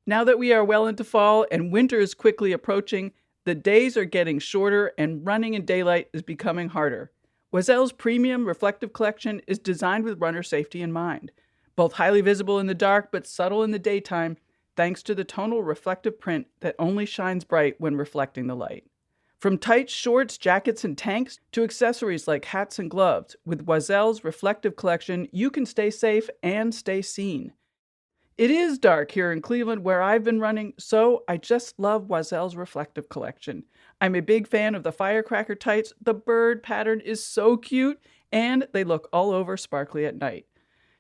Now that we are well into fall and winter is quickly approaching, the days are getting shorter and running in daylight is becoming harder. Oisel's premium reflective collection is designed with runner safety in mind. Both highly visible in the dark but subtle in the daytime, thanks to the tonal reflective print that only shines bright when reflecting the light. From tights, shorts, jackets, and tanks to accessories like hats and gloves, with Oisel's reflective collection, you can stay safe and stay seen. It is dark here in Cleveland where I've been running, so I just love Oisel's reflective collection. I'm a big fan of the firecracker tights. The bird pattern is so cute, and they look all over sparkly at night.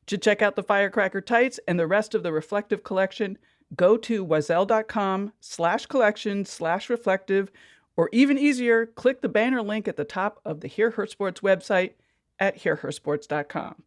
To check out the firecracker tights and the rest of the reflective collection, go to oisel.com/collection/reflective, or even easier, click the banner link at the top of the Hear Her Sports website at hearhersports.com.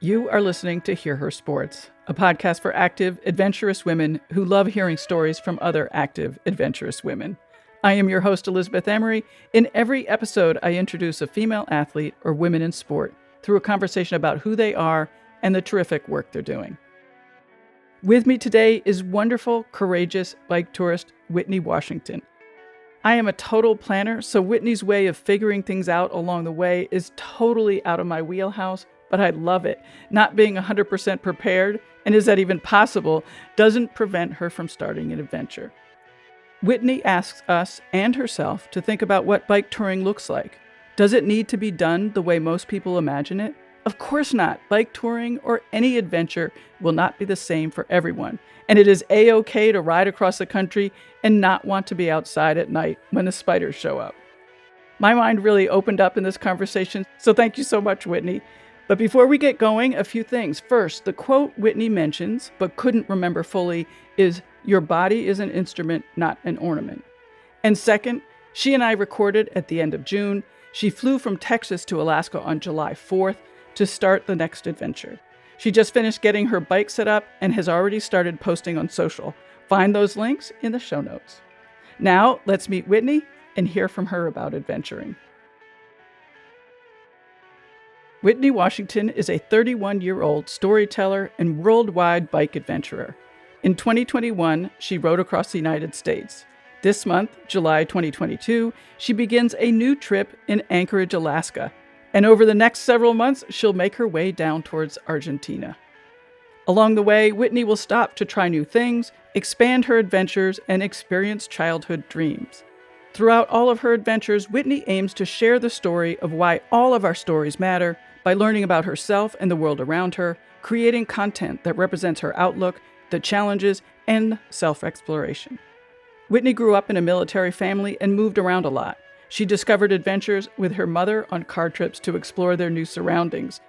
You are listening to Hear Her Sports, a podcast for active, adventurous women who love hearing stories from other active, adventurous women. I am your host, Elizabeth Emery. In every episode, I introduce a female athlete or women in sport through a conversation about who they are and the terrific work they're doing. With me today is wonderful, courageous bike tourist Whitney Washington. I am a total planner, so Whitney's way of figuring things out along the way is totally out of my wheelhouse, but I love it. Not being 100% prepared, and is that even possible, doesn't prevent her from starting an adventure. Whitney asks us and herself to think about what bike touring looks like. Does it need to be done the way most people imagine it? Of course not. Bike touring or any adventure will not be the same for everyone, and it is a-okay to ride across the country and not want to be outside at night when the spiders show up. My mind really opened up in this conversation, so thank you so much, Whitney. But before we get going, a few things. First, the quote Whitney mentions, but couldn't remember fully, is, "Your body is an instrument, not an ornament." And second, she and I recorded at the end of June. She flew from Texas to Alaska on July 4th to start the next adventure. She just finished getting her bike set up and has already started posting on social. Find those links in the show notes. Now, let's meet Whitney and hear from her about adventuring. Whitney Washington is a 31-year-old storyteller and worldwide bike adventurer. In 2021, she rode across the United States. This month, July 2022, she begins a new trip in Anchorage, Alaska. And over the next several months, she'll make her way down towards Argentina. Along the way, Whitney will stop to try new things, expand her adventures, and experience childhood dreams. Throughout all of her adventures, Whitney aims to share the story of why all of our stories matter by learning about herself and the world around her, creating content that represents her outlook, the challenges, and self-exploration. Whitney grew up in a military family and moved around a lot. She discovered adventures with her mother on car trips to explore their new surroundings.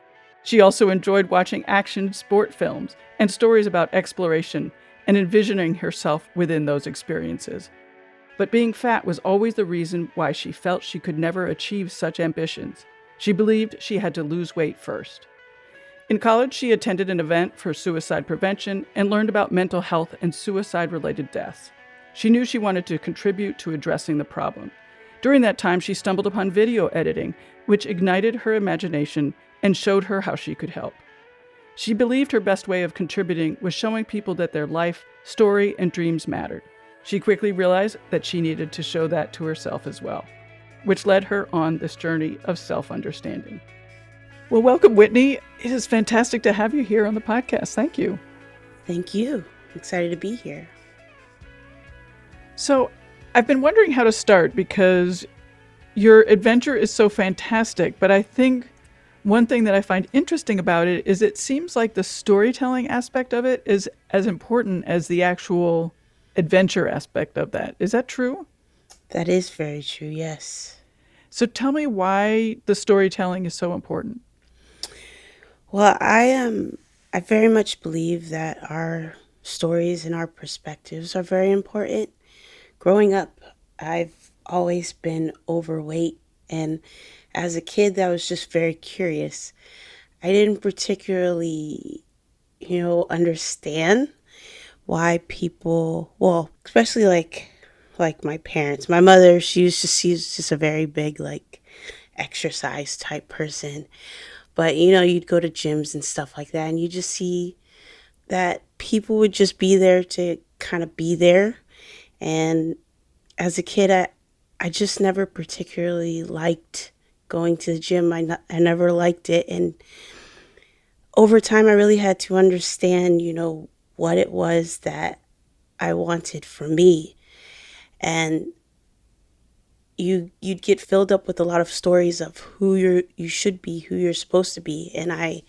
She also enjoyed watching action sport films and stories about exploration and envisioning herself within those experiences. But being fat was always the reason why she felt she could never achieve such ambitions. She believed she had to lose weight first. In college, she attended an event for suicide prevention and learned about mental health and suicide-related deaths. She knew she wanted to contribute to addressing the problem. During that time, she stumbled upon video editing, which ignited her imagination and showed her how she could help. She believed her best way of contributing was showing people that their life, story, and dreams mattered. She quickly realized that she needed to show that to herself as well, which led her on this journey of self-understanding. Well, welcome, Whitney. It is fantastic to have you here on the podcast. Thank you. Thank you. Excited to be here. So, I've been wondering how to start because your adventure is so fantastic, but I think one thing that I find interesting about it is it seems like the storytelling aspect of it is as important as the actual adventure aspect of that. Is that true? That is very true, yes. So tell me why the storytelling is so important. Well, I very much believe that our stories and our perspectives are very important. Growing up, I've always been overweight, and as a kid, that was just very curious. I didn't particularly, understand why people, well, especially like my parents. My mother, she's just a very big, exercise type person. But you know, you'd go to gyms and stuff like that, and you just see that people would just be there to kind of be there. And as a kid, I just never particularly liked going to the gym. I never liked it. And over time, I really had to understand, you know, what it was that I wanted for me. And you'd get filled up with a lot of stories of who you should be, who you're supposed to be. And I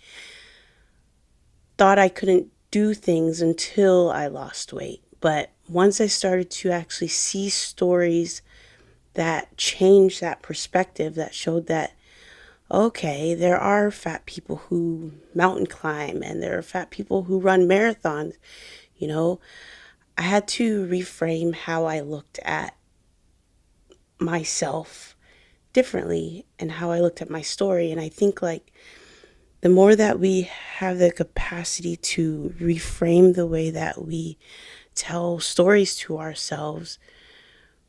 thought I couldn't do things until I lost weight. But once I started to actually see stories that changed that perspective, that showed that, okay, there are fat people who mountain climb and there are fat people who run marathons, you know, I had to reframe how I looked at myself differently and how I looked at my story. And I think like the more that we have the capacity to reframe the way that we tell stories to ourselves,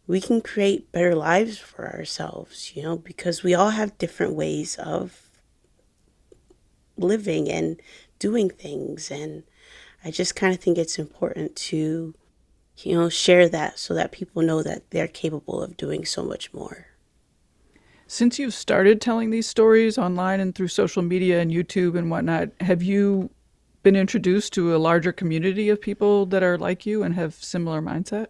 we can create better lives for ourselves, you know, because we all have different ways of living and doing things. And I just kind of think it's important to, you know, share that so that people know that they're capable of doing so much more. Since you've started telling these stories online and through social media and YouTube and whatnot, have you been introduced to a larger community of people that are like you and have similar mindset?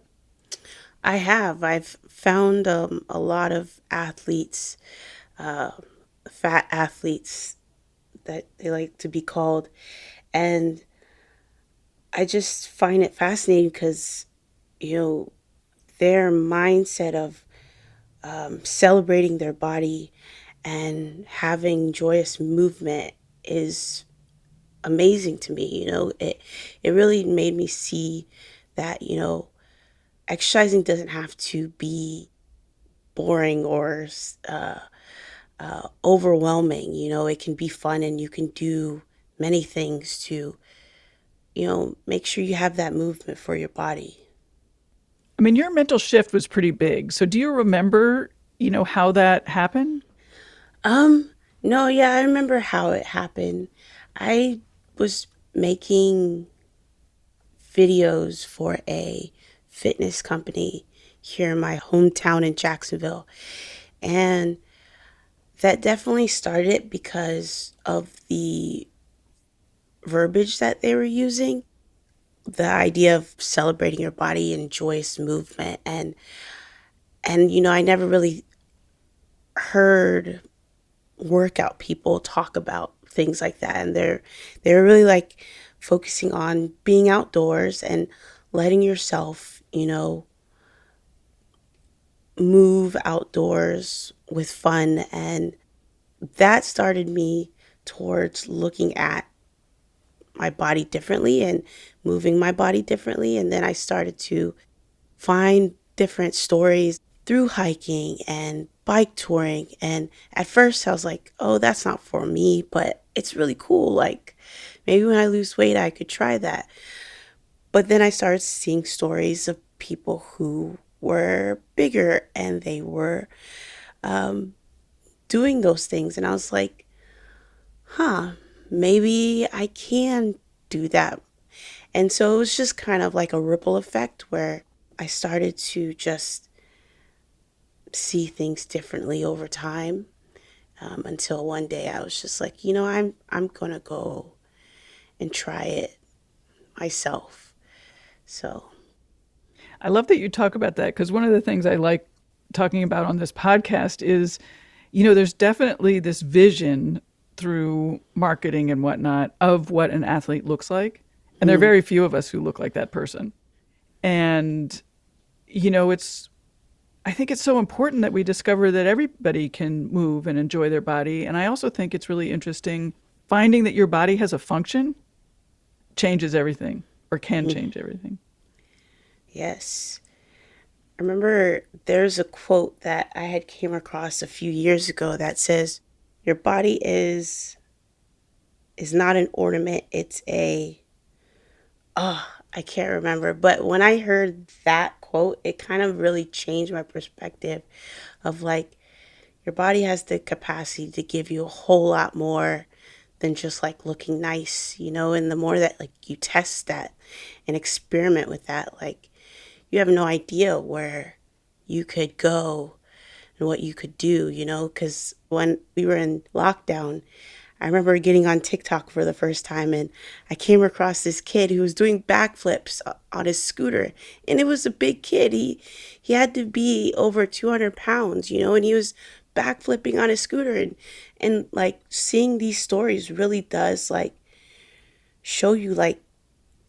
I have. I've found a lot of athletes, uh, fat athletes that they like to be called. And I just find it fascinating because, you know, their mindset of celebrating their body and having joyous movement is amazing to me. You know, it really made me see that, you know, exercising doesn't have to be boring or overwhelming. You know, it can be fun and you can do many things to, you know, make sure you have that movement for your body. I mean, your mental shift was pretty big. So do you remember, how that happened? Um, no, yeah, I remember how it happened. I was making videos for a fitness company here in my hometown in Jacksonville. And that definitely started because of the verbiage that they were using, the idea of celebrating your body and joyous movement. And you know, I never really heard workout people talk about things like that. And they're really like focusing on being outdoors and letting yourself, you know, move outdoors with fun. And that started me towards looking at my body differently and moving my body differently. And then I started to find different stories through hiking and bike touring. And at first I was like, oh, that's not for me, but it's really cool. Like maybe when I lose weight, I could try that. But then I started seeing stories of people who were bigger and they were doing those things. And I was like, huh, maybe I can do that. And so it was just kind of like a ripple effect where I started to just see things differently over time, until one day I was just like, you know, I'm gonna go and try it myself. So, I love that you talk about that because one of the things I like talking about on this podcast is, there's definitely this vision through marketing and whatnot of what an athlete looks like. And there are mm, very few of us who look like that person. And, it's, I think it's so important that we discover that everybody can move and enjoy their body. And I also think it's really interesting finding that your body has a function changes everything or can mm, change everything. yes. I remember there's a quote that I had came across a few years ago that says, "Your body is not an ornament, it's a," oh, I can't remember, but when I heard that quote, it kind of really changed my perspective of like, Your body has the capacity to give you a whole lot more than just like looking nice, and the more that like you test that and experiment with that, like you have no idea where you could go and what you could do, because when we were in lockdown, I remember getting on TikTok for the first time and I came across this kid who was doing backflips on his scooter. And it was a big kid. He had to be over 200 pounds, and he was backflipping on his scooter. And like seeing these stories really does like show you like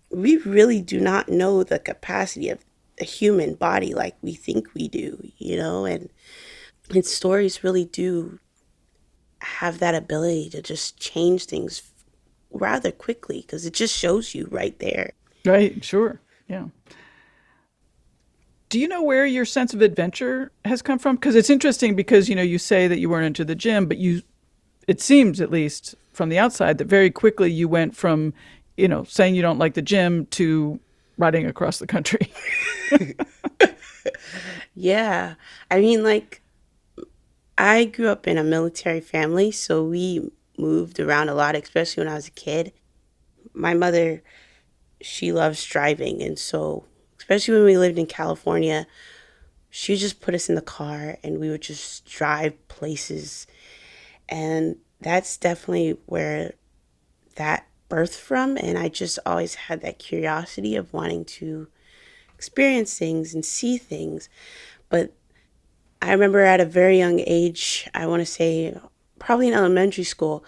we really do not know the capacity of the human body like we think we do, and stories really do have that ability to just change things rather quickly because it just shows you right there. Right, sure. Yeah. Do you know where your sense of adventure has come from? Because it's interesting because, you say that you weren't into the gym, but it seems at least from the outside that very quickly you went from, saying you don't like the gym to riding across the country. Yeah. I mean, like, I grew up in a military family, so we moved around a lot, especially when I was a kid. My mother, she loves driving. And so, especially when we lived in California, she would just put us in the car and we would just drive places. And that's definitely where that birthed from. And I just always had that curiosity of wanting to experience things and see things. But I remember at a very young age, I want to say probably in elementary school,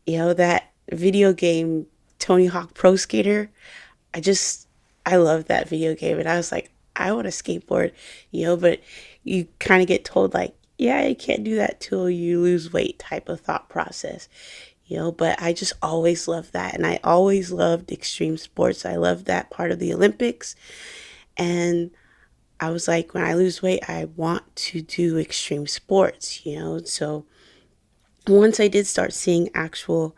that video game Tony Hawk Pro Skater. I just, I love that video game. And I was like, I want to skateboard, but you kind of get told, like, yeah, you can't do that till you lose weight type of thought process, but I just always loved that. And I always loved extreme sports. I loved that part of the Olympics. And I was like, when I lose weight, I want to do extreme sports, So once I did start seeing actual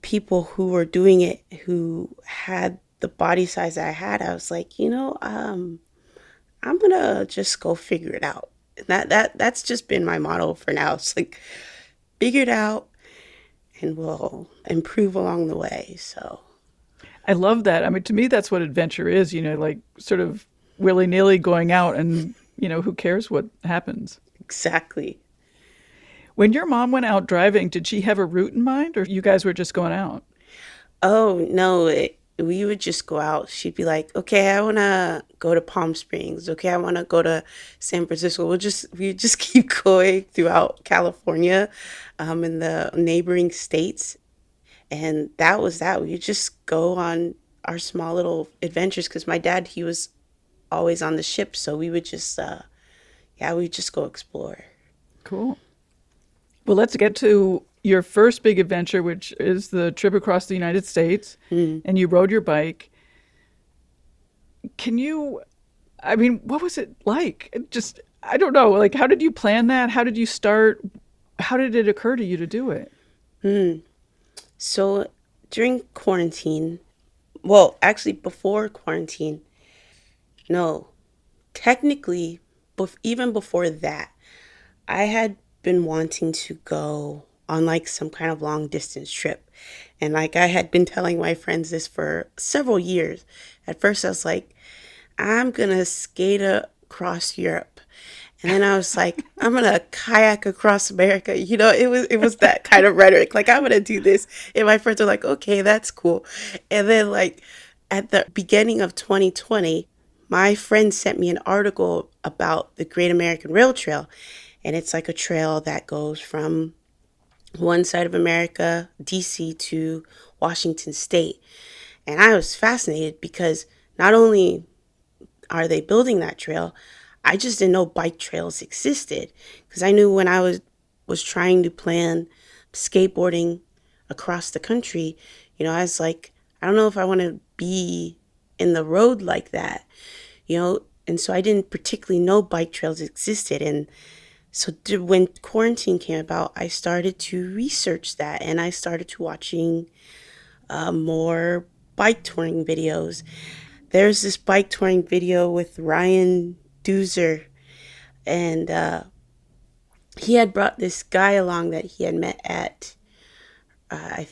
people who were doing it, who had the body size that I had, I was like, I'm gonna just go figure it out. And that's just been my motto for now. It's like figure it out and we'll improve along the way. So I love that. I mean, to me, that's what adventure is, like sort of willy nilly going out and, who cares what happens. exactly. When your mom went out driving, did she have a route in mind or you guys were just going out? Oh no, we would just go out. She'd be like, "Okay, I want to go to Palm Springs. Okay, I want to go to San Francisco." We just keep going throughout California, in the neighboring states, and that was that. We would just go on our small little adventures because my dad, he was always on the ship, so we would just, yeah, we would just go explore. Cool. Well, let's get to your first big adventure, which is the trip across the United States, Mm. and you rode your bike. Can you, I mean, what was it like? Just, I don't know. Like, how did you plan that? How did you start? How did it occur to you to do it? Mm. So during quarantine, well, actually before quarantine, no, technically, even before that, I had been wanting to go on like some kind of long distance trip. And like I had been telling my friends this for several years. At first, I was like, I'm going to skate across Europe. And then I was like, I'm going to kayak across America. It was that kind of rhetoric. Like, I'm going to do this. And my friends were like, okay, that's cool. And then, like, at the beginning of 2020, my friend sent me an article about the Great American Rail Trail. And it's like a trail that goes from one side of America, DC, to Washington State. And I was fascinated because not only are they building that trail, I just didn't know bike trails existed. Because I knew when I was trying to plan skateboarding across the country, I was like, I don't know if I want to be in the road like that, and so I didn't particularly know bike trails existed. And so when quarantine came about, I started to research that and I started to watching more bike touring videos. There's this bike touring video with Ryan Doozer, and he had brought this guy along that he had met at, I,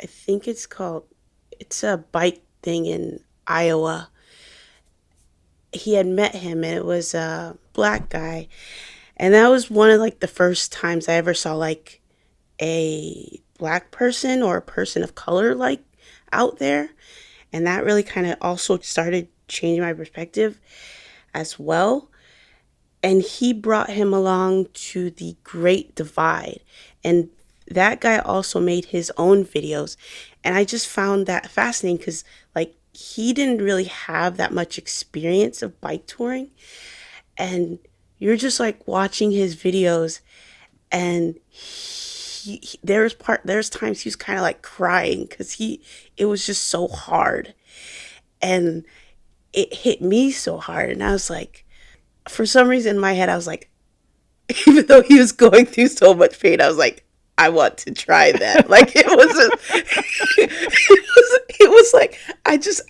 I think it's a bike thing in Iowa. He had met him, and it was a black guy. And that was one of like the first times I ever saw like a black person or a person of color like out there. And that really kind of also started changing my perspective as well. And he brought him along to the Great Divide. And that guy also made his own videos. And I just found that fascinating because, like, he didn't really have that much experience of bike touring. And you're just like watching his videos, and there's times he was kind of like crying because it was just so hard. And it hit me so hard. And I was like, for some reason in my head, I was like, even though he was going through so much pain, I was like, I want to try that. Like it was like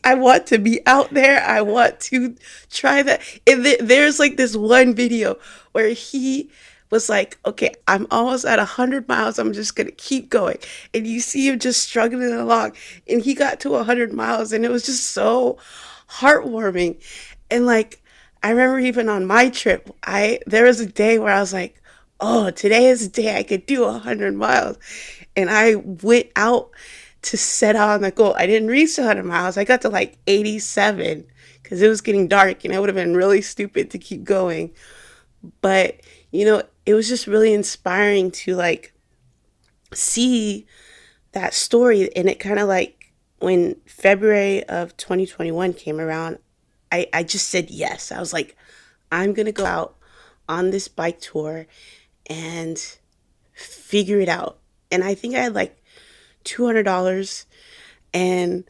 I want to be out there. I want to try that. And there's like this one video where he was like, okay, I'm almost at 100 miles. I'm just gonna keep going. And you see him just struggling along. And he got to 100 miles, and it was just so heartwarming. And like I remember even on my trip, I there was a day where I was like, oh, today is the day I could do 100 miles. And I went out to set out on the goal. I didn't reach 100 miles. I got to like 87 because it was getting dark and it would have been really stupid to keep going. But, it was just really inspiring to like see that story. And it kind of like when February of 2021 came around, I just said yes. I was like, I'm going to go out on this bike tour and figure it out. And I think I had like $200. And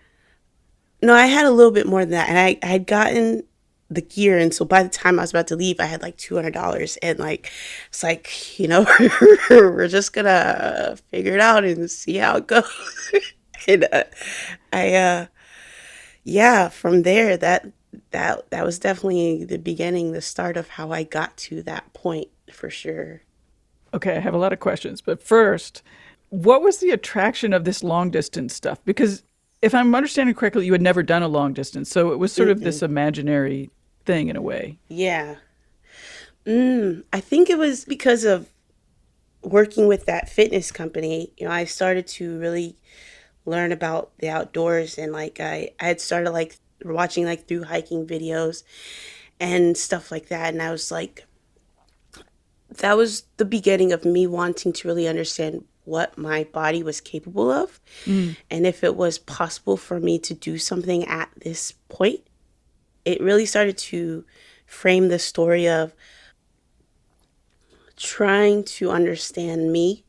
no, I had a little bit more than that. And I had gotten the gear. And so by the time I was about to leave, I had like $200. And like, it's like, we're just going to figure it out and see how it goes. And I, yeah, from there, that was definitely the beginning, the start of how I got to that point for sure. Okay, I have a lot of questions. But first, what was the attraction of this long distance stuff? Because if I'm understanding correctly, you had never done a long distance. So it was sort of this Mm-mm. imaginary thing in a way. Yeah. I think it was because of working with that fitness company. I started to really learn about the outdoors, and like I had started like watching like through hiking videos and stuff like that. And I was like, that was the beginning of me wanting to really understand what my body was capable of Mm. and if it was possible for me to do something at this point. It really started to frame the story of trying to understand me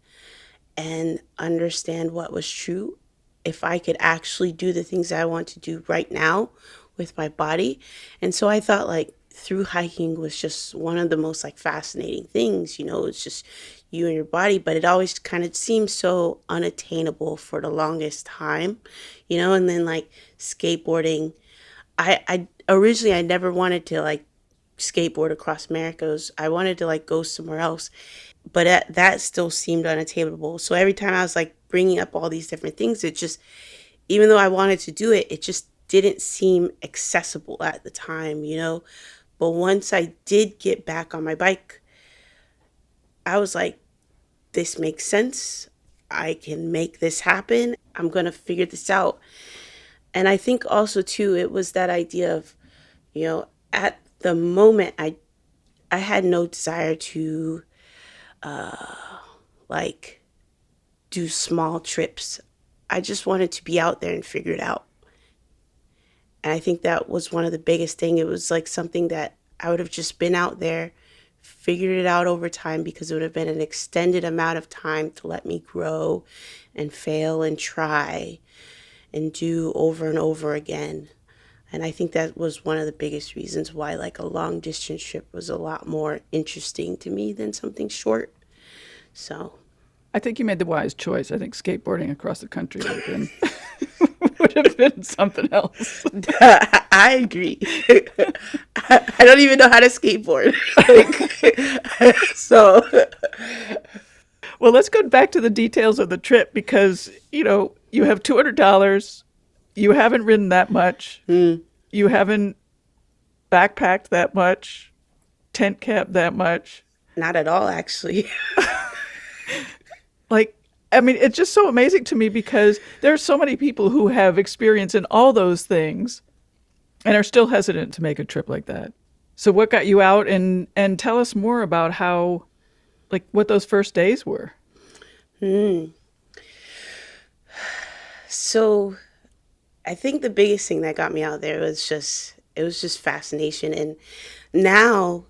and understand what was true, if I could actually do the things that I want to do right now with my body. And so I thought like through hiking was just one of the most like fascinating things. It's just you and your body, but it always kind of seemed so unattainable for the longest time. And then like skateboarding, I originally I never wanted to like skateboard across America. I wanted to like go somewhere else, but that still seemed unattainable. So every time I was like bringing up all these different things, it just, even though I wanted to do it, it just didn't seem accessible at the time. But once I did get back on my bike, I was like, this makes sense. I can make this happen. I'm going to figure this out. And I think also too, it was that idea of, at the moment, I had no desire to like do small trips. I just wanted to be out there and figure it out. And I think that was one of the biggest thing. It was like something that I would have just been out there, figured it out over time, because it would have been an extended amount of time to let me grow and fail and try and do over and over again. And I think that was one of the biggest reasons why like a long distance trip was a lot more interesting to me than something short. So I think you made the wise choice. I think skateboarding across the country would have been would have been something else. I agree. I don't even know how to skateboard. So, Well, let's go back to the details of the trip because, you have $200. You haven't ridden that much. You haven't backpacked that much, tent camped that much. not at all, actually. Like, I mean, it's just so amazing to me because there are so many people who have experience in all those things and are still hesitant to make a trip like that. So what got you out, and tell us more about how, like, what those first days were. So, I think the biggest thing that got me out there was just fascination. And now,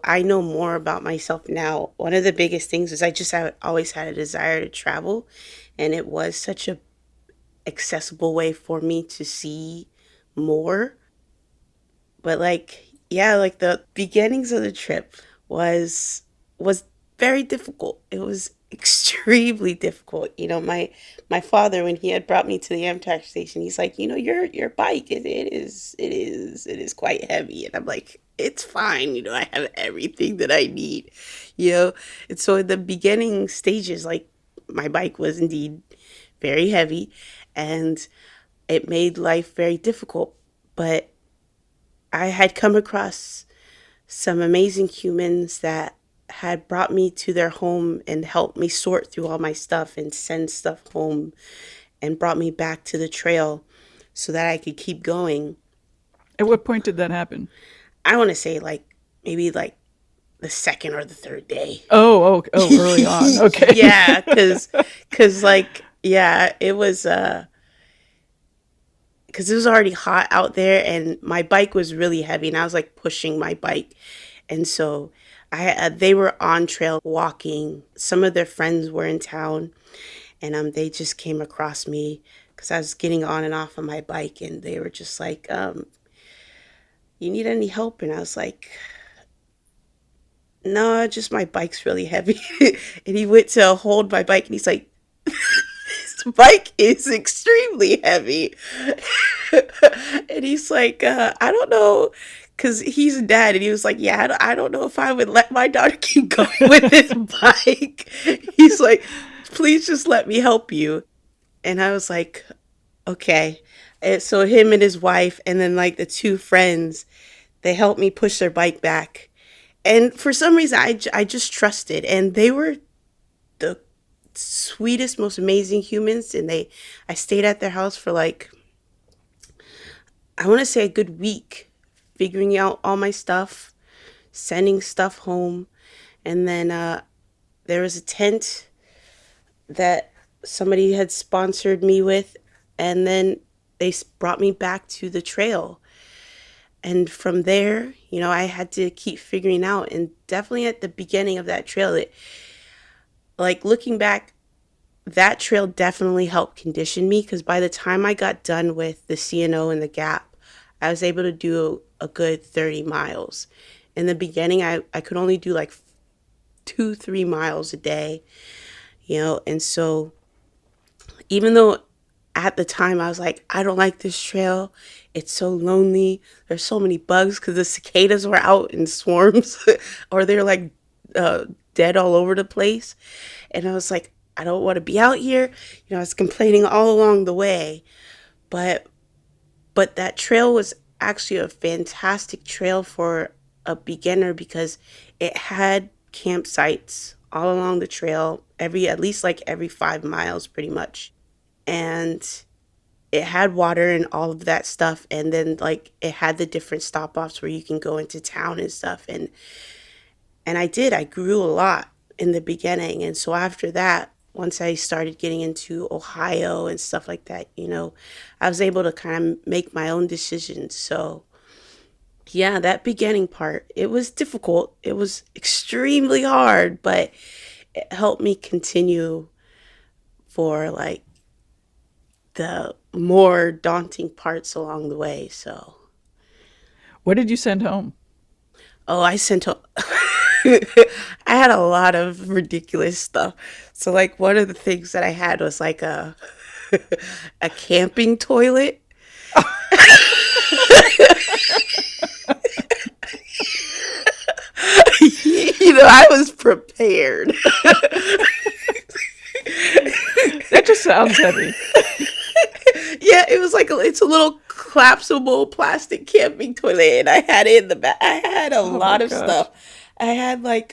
I know more about myself now. One of the biggest things is I just have always had a desire to travel, and it was such a accessible way for me to see more. But like, yeah, like the beginnings of the trip was very difficult. It was extremely difficult. My father, when he had brought me to the Amtrak station, he's like, your bike it is quite heavy. And I'm like, it's fine, I have everything that I need. you know and so in the beginning stages, like, my bike was indeed very heavy, and it made life very difficult. But I had come across some amazing humans that had brought me to their home and helped me sort through all my stuff and send stuff home, and brought me back to the trail so that I could keep going. At what point did that happen? I want to say, like, maybe like the second or the third day. Early on. Okay. Yeah, cuz like, yeah, it was because it was already hot out there, and my bike was really heavy, and I was like pushing my bike. And so they were on trail walking. Some of their friends were in town, and they just came across me because I was getting on and off of my bike, and they were just like, you need any help? And I was like, no, just my bike's really heavy. And he went to hold my bike, and he's like, this bike is extremely heavy. And he's like, I don't know, because he's a dad, and he was like, yeah, I don't know if I would let my daughter keep going with this bike. He's like, please just let me help you. And I was like, okay. And so him and his wife, and then like the two friends, they helped me push their bike back. And for some reason, I just trusted, and they were the sweetest, most amazing humans. And I stayed at their house for like, I want to say a good week, figuring out all my stuff, sending stuff home. And then there was a tent that somebody had sponsored me with, and then they brought me back to the trail. And from there, I had to keep figuring out. And definitely at the beginning of that trail, like, looking back, that trail definitely helped condition me, because by the time I got done with the CNO and the Gap, I was able to do a good 30 miles. In the beginning, I could only do like 2-3 miles a day, and so even though at the time I was like, I don't like this trail, it's so lonely, there's so many bugs, because the cicadas were out in swarms or they're like dead all over the place. And I was like, I don't want to be out here. I was complaining all along the way. But that trail was actually a fantastic trail for a beginner, because it had campsites all along the trail, at least like every 5 miles pretty much. And it had water and all of that stuff. And then like it had the different stop offs where you can go into town and stuff. And I grew a lot in the beginning. And so after that, once I started getting into Ohio and stuff like that, I was able to kind of make my own decisions. So yeah, that beginning part, it was difficult. It was extremely hard, but it helped me continue for like the more daunting parts along the way. So, What did you send home? I sent home. I had a lot of ridiculous stuff. So like one of the things that I had was like a camping toilet. I was prepared. That just sounds heavy. Yeah, it was like it's a little collapsible plastic camping toilet, and I had it in the back. I had a Oh my lot of gosh. stuff. I had like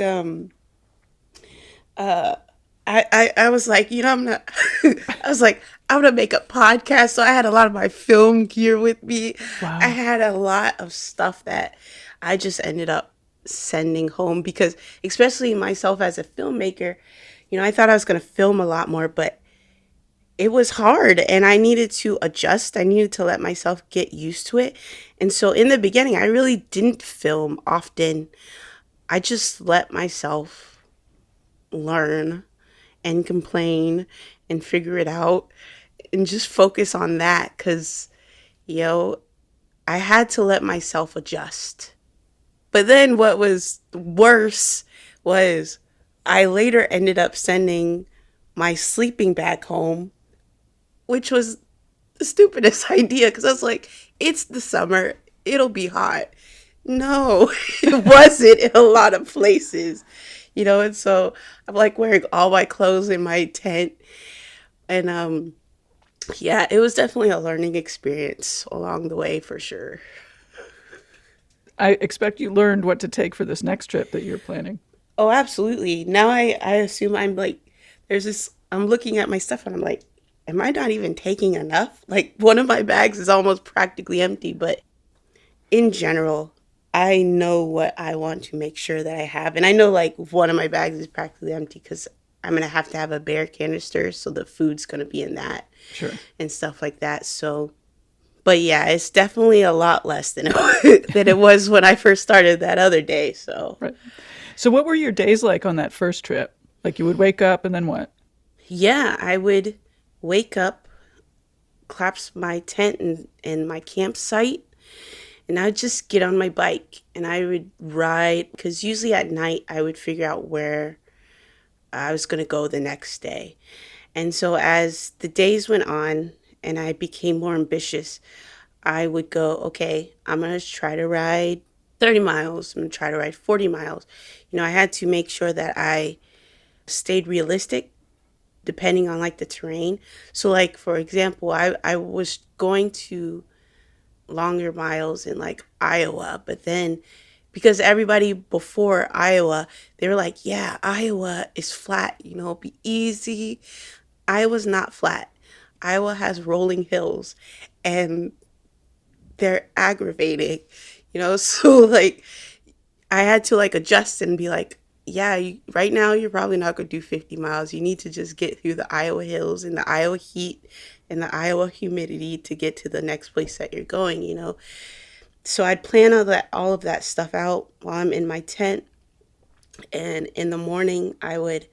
uh I was like, I'm not I was like, I'm gonna make a podcast. So I had a lot of my film gear with me. I Wow. had a lot of stuff that I just ended up sending home because especially myself as a filmmaker, I thought I was gonna film a lot more, but it was hard and I needed to adjust. I needed to let myself get used to it. And so in the beginning, I really didn't film often. I just let myself learn and complain and figure it out and just focus on that because, you know, I had to let myself adjust. But then what was worse was I later ended up sending my sleeping bag home, which was the stupidest idea because I was like, it's the summer, it'll be hot. No, it wasn't in a lot of places, and so I'm like wearing all my clothes in my tent. And yeah, it was definitely a learning experience along the way for sure. I expect you learned what to take for this next trip that you're planning. Oh, absolutely. Now I assume I'm like, there's this, I'm looking at my stuff and I'm like, am I not even taking enough? Like, one of my bags is almost practically empty, but in general, I know what I want to make sure that I have. And I know like one of my bags is practically empty because I'm going to have a bear canister. So the food's going to be in that Sure. and stuff like that. So, but yeah, it's definitely a lot less than than it was when I first started that other day. So, Right. So, what were your days like on that first trip? Like, you would wake up and then what? yeah, I would wake up, collapse my tent and my campsite, and I'd just get on my bike and I would ride because usually at night I would figure out where I was going to go the next day. And so as the days went on and I became more ambitious, I would go, okay, I'm going to try to ride 30 miles. I'm going to try to ride 40 miles. I had to make sure that I stayed realistic depending on like the terrain. So like for example, I was going to longer miles in like Iowa, but then because everybody before Iowa, they were like, yeah, Iowa is flat, it'll be easy. Iowa's not flat. Iowa has rolling hills and they're aggravating, so like I had to like adjust and be like, yeah, right now you're probably not going to do 50 miles. You need to just get through the Iowa hills and the Iowa heat and the Iowa humidity to get to the next place that you're going. So I'd plan all of that stuff out while I'm in my tent, and in the morning I would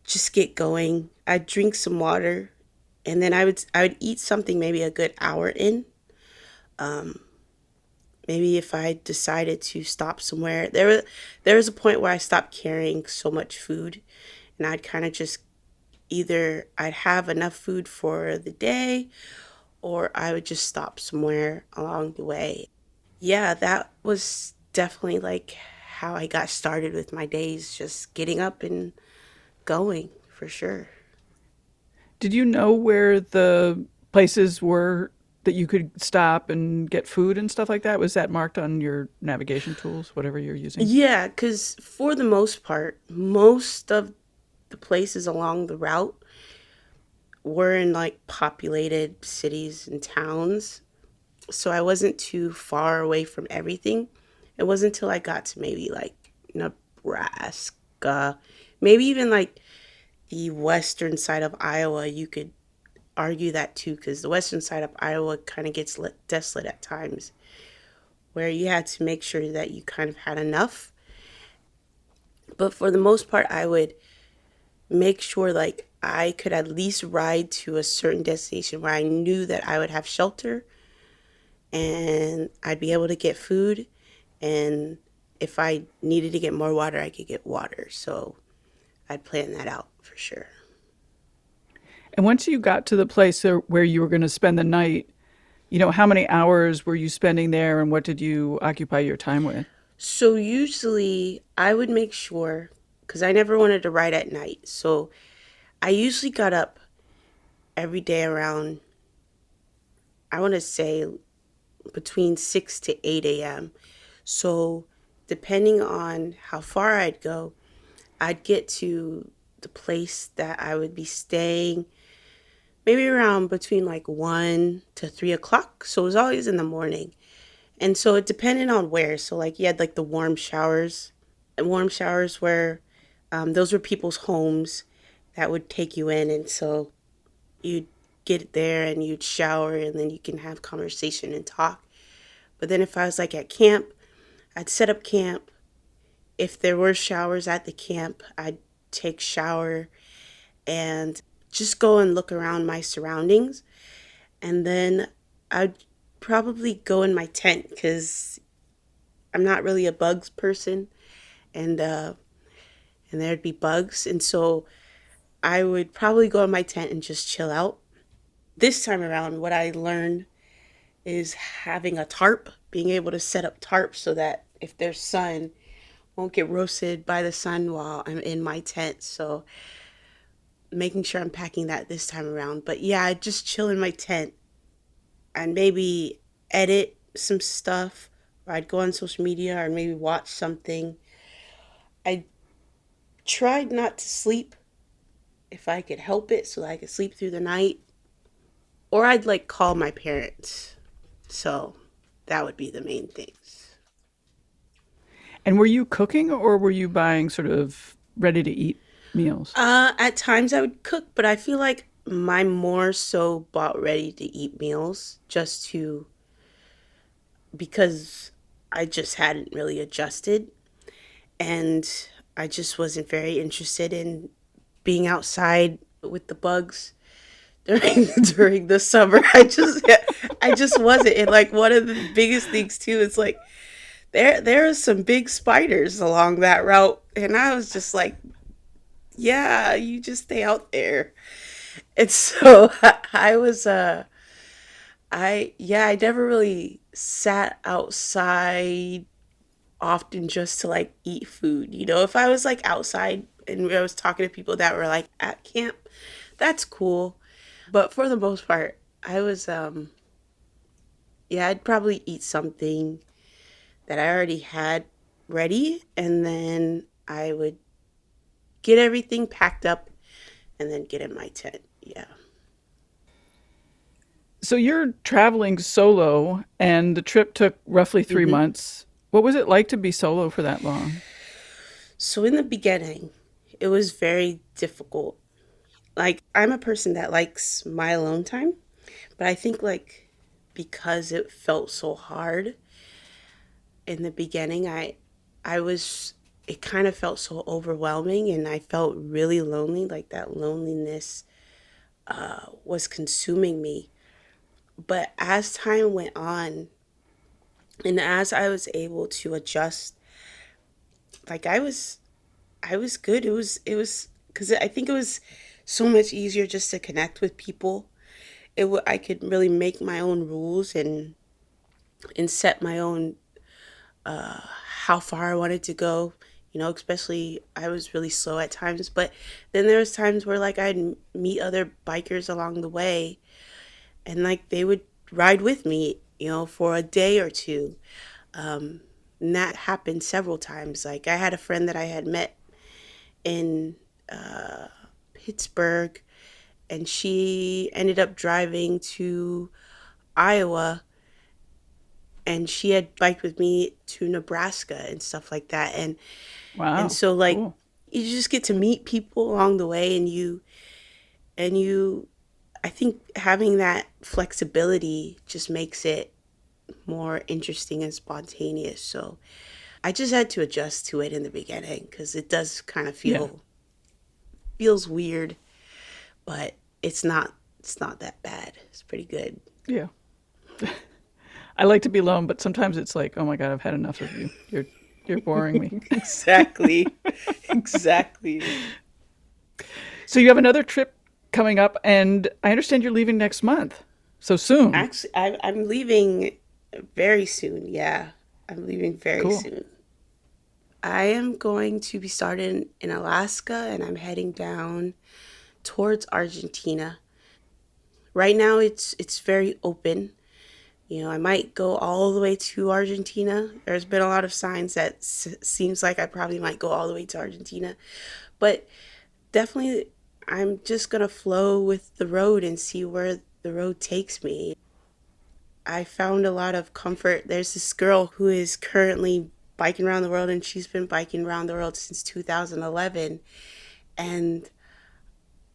just get going. I'd drink some water, and then I would eat something maybe a good hour in. Um, Maybe if I decided to stop somewhere, there was a point where I stopped carrying so much food, and I'd kind of just either I'd have enough food for the day, or I would just stop somewhere along the way. Yeah, that was definitely like how I got started with my days, just getting up and going for sure. Did you know where the places were that you could stop and get food and stuff like that? Was that marked on your navigation tools, whatever you're using? Yeah, because for the most part, most of the places along the route were in like populated cities and towns. So I wasn't too far away from everything. It wasn't until I got to maybe like Nebraska, maybe even like the western side of Iowa. You could argue that too, because the western side of Iowa kind of gets desolate at times, where you had to make sure that you kind of had enough. But for the most part, I would make sure like I could at least ride to a certain destination where I knew that I would have shelter and I'd be able to get food. And if I needed to get more water, I could get water. So I'd plan that out for sure. And once you got to the place where you were going to spend the night, how many hours were you spending there and what did you occupy your time with? So usually I would make sure, because I never wanted to ride at night. So I usually got up every day around, I want to say between 6 to 8 a.m. So depending on how far I'd go, I'd get to the place that I would be staying maybe around between like 1 to 3 o'clock. So it was always in the morning. And so it depended on where. So like you had like the warm showers, and warm showers where those were people's homes that would take you in. And so you'd get there and you'd shower and then you can have conversation and talk. But then if I was like at camp, I'd set up camp. If there were showers at the camp, I'd take shower and just go and look around my surroundings. And then I'd probably go in my tent because I'm not really a bugs person, and there'd be bugs, and so I would probably go in my tent and just chill out. This time around, what I learned is having a tarp, being able to set up tarps so that if there's sun, won't get roasted by the sun while I'm in my tent. So making sure I'm packing that this time around. But yeah, I just chill in my tent and maybe edit some stuff, or I'd go on social media or maybe watch something. I tried not to sleep if I could help it so that I could sleep through the night, or I'd like call my parents. So that would be the main things. And were you cooking or were you buying sort of ready to eat meals? At times I would cook, but I feel like my more so bought ready to eat meals just to, because I just hadn't really adjusted, and I just wasn't very interested in being outside with the bugs during during the summer. I just wasn't. And like one of the biggest things too is like there are some big spiders along that route, and I was just like, yeah, you just stay out there. And so I was I never really sat outside often just to like eat food. If I was like outside and I was talking to people that were like at camp, that's cool. But for the most part, I was yeah, I'd probably eat something that I already had ready, and then I would get everything packed up and then get in my tent. Yeah. So you're traveling solo and the trip took roughly 3 months. What was it like to be solo for that long? So in the beginning, it was very difficult. Like I'm a person that likes my alone time, but I think like because it felt so hard in the beginning, I was it kind of felt so overwhelming and I felt really lonely, like that loneliness was consuming me. But as time went on and as I was able to adjust, like I was good. It was cuz I think it was so much easier just to connect with people. I could really make my own rules and set my own how far I wanted to go. Especially I was really slow at times, but then there was times where like meet other bikers along the way, and like they would ride with me, for a day or two. And that happened several times. Like I had a friend that I had met in Pittsburgh, and she ended up driving to Iowa, and she had biked with me to Nebraska and stuff like that. And Wow, so like cool. you just get to meet people along the way, and you I think having that flexibility just makes it more interesting and spontaneous. So I just had to adjust to it in the beginning because it does kind of Yeah, feels weird, but it's not that bad. It's pretty good. yeah. I like to be alone, but sometimes it's like, oh my God, I've had enough of you. You're boring me. Exactly. Exactly. So you have another trip coming up, and I understand you're leaving next month. So soon. Actually, I'm leaving very soon. Yeah, I'm leaving very Cool. soon. I am going to be starting in Alaska and I'm heading down towards Argentina. Right now it's very open. You know, I might go all the way to Argentina. There's been a lot of signs that seems like I probably might go all the way to Argentina, but definitely I'm just going to flow with the road and see where the road takes me. I found a lot of comfort. There's this girl who is currently biking around the world and she's been biking around the world since 2011, and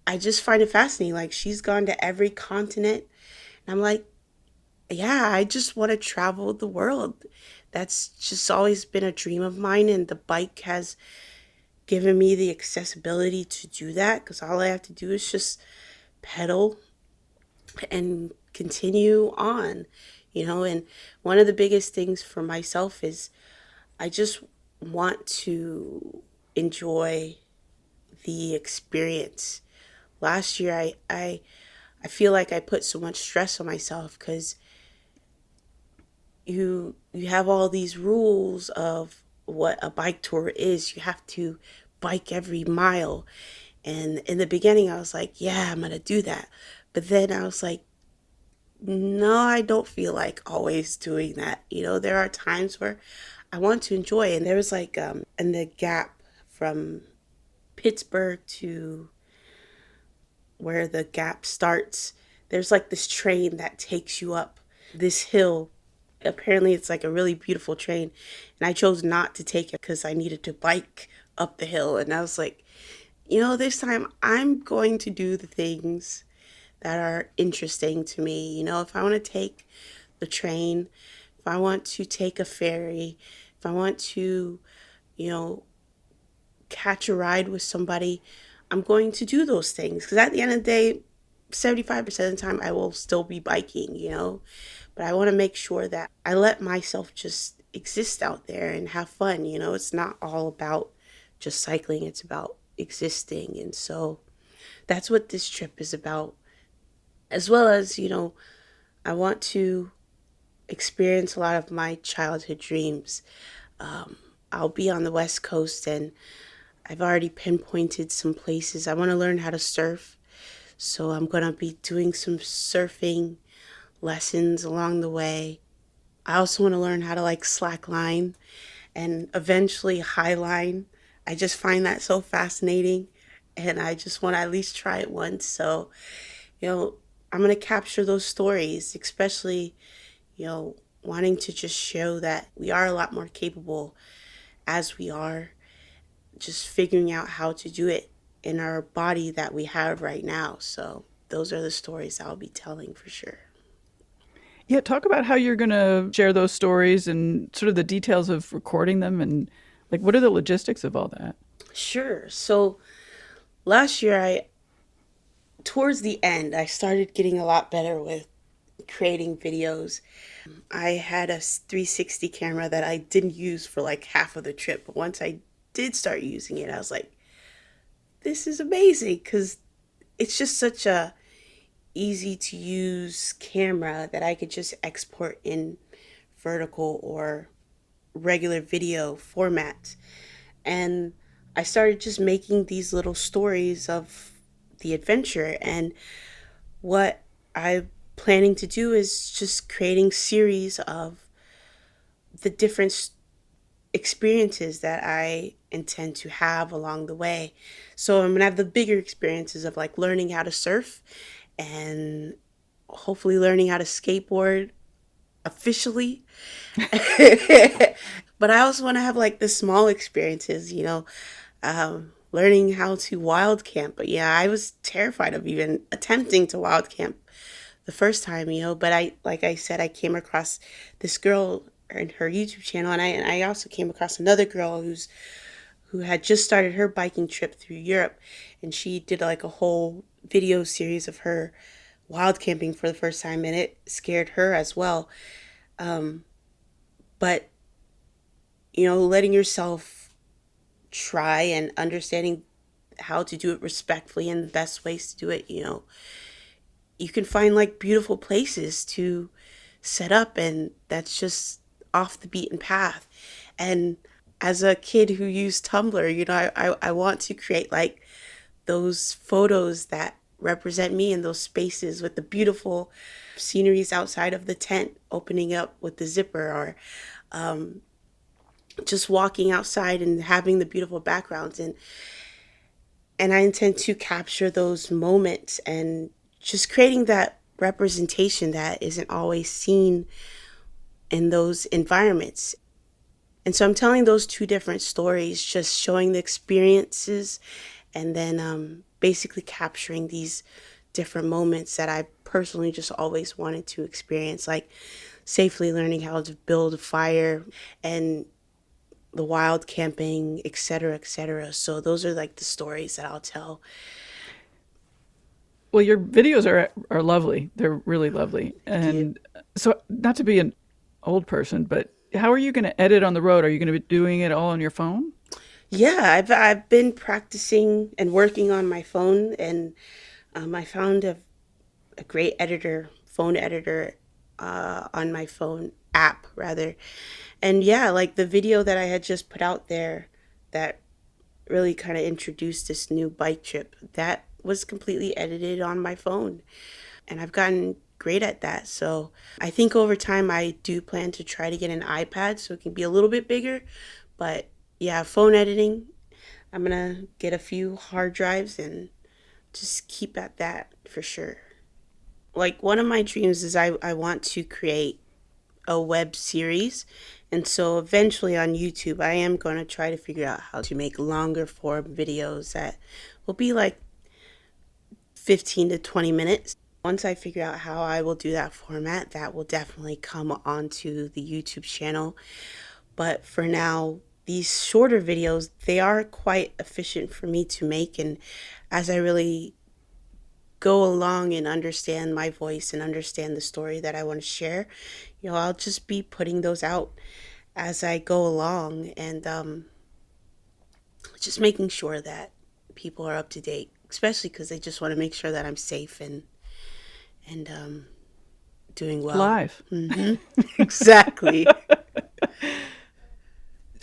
I just find it fascinating. Like, she's gone to every continent and I'm like, yeah, I just want to travel the world. That's just always been a dream of mine, and the bike has given me the accessibility to do that because all I have to do is just pedal and continue on, you know. And one of the biggest things for myself is I just want to enjoy the experience. Last year, I feel like I put so much stress on myself because you have all these rules of what a bike tour is. You have to bike every mile. And in the beginning I was like, yeah, I'm going to do that. But then I was like, no, I don't feel like always doing that. You know, there are times where I want to enjoy. And there was like in the gap from Pittsburgh to where the gap starts, there's like this train that takes you up this hill. Apparently, it's like a really beautiful train. And I chose not to take it because I needed to bike up the hill. And I was like, you know, this time I'm going to do the things that are interesting to me. You know, if I want to take the train, if I want to take a ferry, if I want to, you know, catch a ride with somebody, I'm going to do those things. Because at the end of the day, 75% of the time I will still be biking, you know. But I want to make sure that I let myself just exist out there and have fun, you know. It's not all about just cycling, it's about existing. And so that's what this trip is about. As well as, you know, I want to experience a lot of my childhood dreams. I'll be on the West Coast and I've already pinpointed some places. I want to learn how to surf. So I'm going to be doing some surfing lessons along the way. I also want to learn how to like slack line and eventually high line. I just find that so fascinating and I just want to at least try it once. So, you know, I'm going to capture those stories, especially, you know, wanting to just show that we are a lot more capable as we are just figuring out how to do it in our body that we have right now. So, those are the stories I'll be telling for sure. Yeah, talk about how you're going to share those stories and sort of the details of recording them and like what are the logistics of all that? Sure. So, last year towards the end, I started getting a lot better with creating videos. I had a 360 camera that I didn't use for like half of the trip, but once I did start using it, I was like, this is amazing because it's just such a easy to use camera that I could just export in vertical or regular video format. And I started just making these little stories of the adventure. And what I'm planning to do is just creating series of the different experiences that I intend to have along the way. So I'm gonna have the bigger experiences of like learning how to surf and hopefully learning how to skateboard officially. But I also want to have like the small experiences, you know, learning how to wild camp. But yeah, I was terrified of even attempting to wild camp the first time, you know. But like I said, I came across this girl and her YouTube channel, and I also came across another girl who had just started her biking trip through Europe, and she did like a whole video series of her wild camping for the first time, and it scared her as well. But you know, letting yourself try and understanding how to do it respectfully and the best ways to do it. You can find like beautiful places to set up, and that's just off the beaten path. And as a kid who used Tumblr, I want to create like those photos that represent me in those spaces with the beautiful sceneries outside of the tent opening up with the zipper, or just walking outside and having the beautiful backgrounds. And I intend to capture those moments and just creating that representation that isn't always seen in those environments. And so I'm telling those two different stories, just showing the experiences, and then basically capturing these different moments that I personally just always wanted to experience, like safely learning how to build a fire and the wild camping, etc., etc. So those are like the stories that I'll tell. Well, your videos are lovely. They're really lovely. Thank you. And so, not to be an old person, but how are you going to edit on the road? Are you going to be doing it all on your phone? Yeah, I've been practicing and working on my phone, and I found a great editor, phone editor, on my phone app rather. And yeah, like the video that I had just put out there that really kind of introduced this new bike trip, that was completely edited on my phone. And I've gotten great at that. So I think over time I do plan to try to get an iPad so it can be a little bit bigger. But yeah, phone editing, I'm going to get a few hard drives and just keep at that for sure. Like one of my dreams is I want to create a web series. And so eventually on YouTube, I am going to try to figure out how to make longer form videos that will be like 15 to 20 minutes. Once I figure out how I will do that format, that will definitely come onto the YouTube channel. But for now, these shorter videos, they are quite efficient for me to make. And as I really go along and understand my voice and understand the story that I want to share, I'll just be putting those out as I go along, and just making sure that people are up to date, especially because they just want to make sure that I'm safe and doing well. Live. Exactly.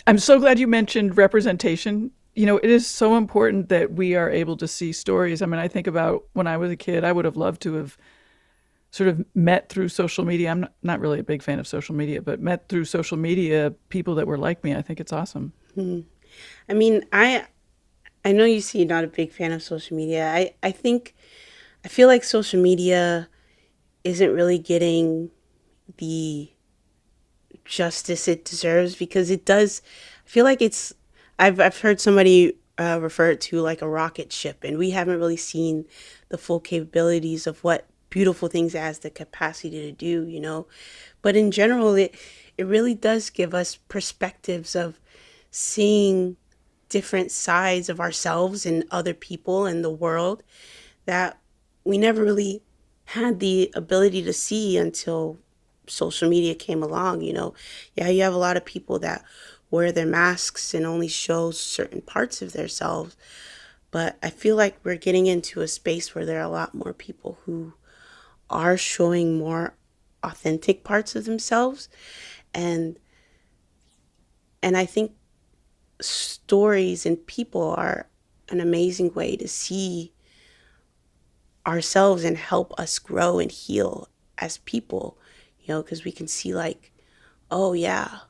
I'm so glad you mentioned representation. It is so important that we are able to see stories. I mean, I think about when I was a kid, I would have loved to have sort of met through social media. I'm not really a big fan of social media, but met through social media people that were like me. I think it's awesome. I mean, I know you see you're not a big fan of social media. I feel like social media isn't really getting the justice it deserves, because it does. I feel like I've heard somebody refer it to like a rocket ship, and we haven't really seen the full capabilities of what beautiful things it has the capacity to do. But in general, it really does give us perspectives of seeing different sides of ourselves and other people and the world that we never really had the ability to see until social media came along. Yeah, you have a lot of people that wear their masks and only show certain parts of themselves, but I feel like we're getting into a space where there are a lot more people who are showing more authentic parts of themselves. And and I think stories and people are an amazing way to see ourselves and help us grow and heal as people, because we can see like, oh yeah,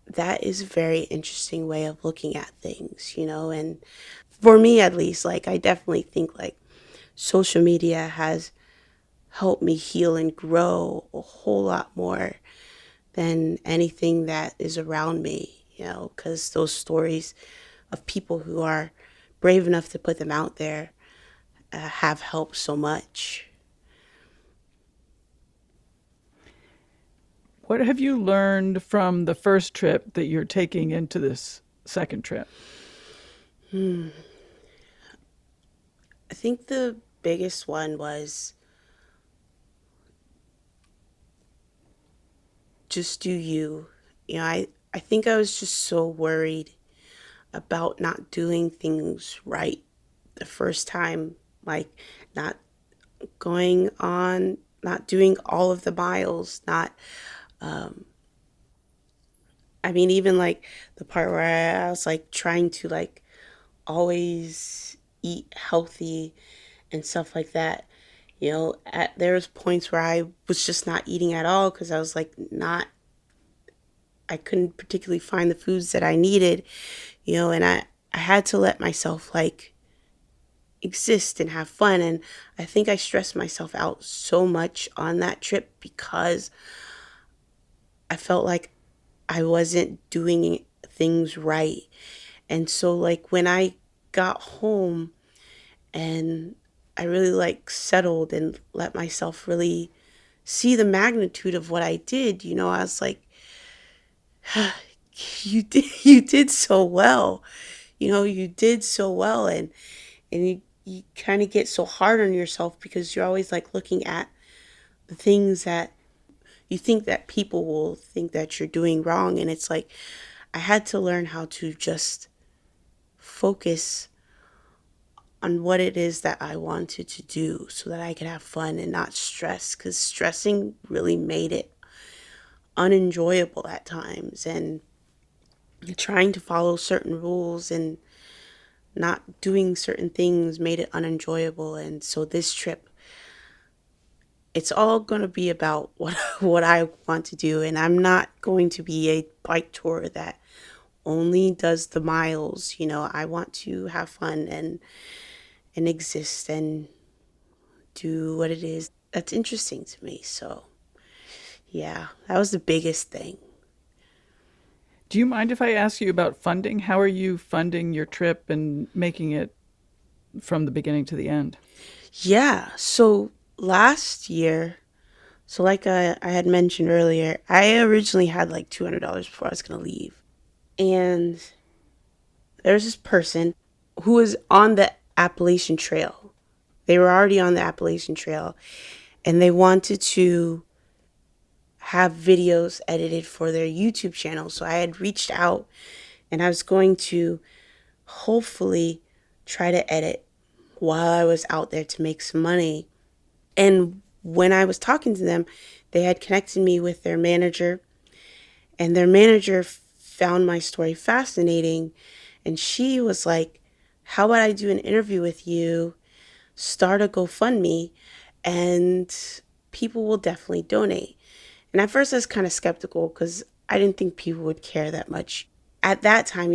that is a very interesting way of looking at things. And for me at least, like I definitely think like social media has helped me heal and grow a whole lot more than anything that is around me, because those stories of people who are brave enough to put them out there have helped so much. What have you learned from the first trip that you're taking into this second trip? I think the biggest one was just do you. I think I was just so worried about not doing things right the first time, like not going on, not doing all of the miles, not, um, I mean, even like the part where I was like trying to like always eat healthy and stuff like that. There was points where I was just not eating at all because I was like not, I couldn't particularly find the foods that I needed, and I had to let myself like exist and have fun. And I think I stressed myself out so much on that trip because I felt like I wasn't doing things right. And so like when I got home and I really like settled and let myself really see the magnitude of what I did, I was like, you did so well. You did so well, and you kind of get so hard on yourself because you're always like looking at the things that you think that people will think that you're doing wrong. And it's like I had to learn how to just focus on what it is that I wanted to do so that I could have fun and not stress, because stressing really made it unenjoyable at times. And trying to follow certain rules and not doing certain things made it unenjoyable. And so this trip, it's all going to be about what I want to do. And I'm not going to be a bike tour that only does the miles. I want to have fun and exist and do what it is that's interesting to me. So, yeah, that was the biggest thing. Do you mind if I ask you about funding? How are you funding your trip and making it from the beginning to the end? Yeah, so last year, so like I had mentioned earlier, I originally had like $200 before I was going to leave. And there's this person who was on the Appalachian Trail. They were already on the Appalachian Trail and they wanted to have videos edited for their YouTube channel. So I had reached out and I was going to hopefully try to edit while I was out there to make some money. And when I was talking to them, they had connected me with their manager, and their manager found my story fascinating. And she was like, how about I do an interview with you, start a GoFundMe, and people will definitely donate. And at first I was kind of skeptical because I didn't think people would care that much. At that time,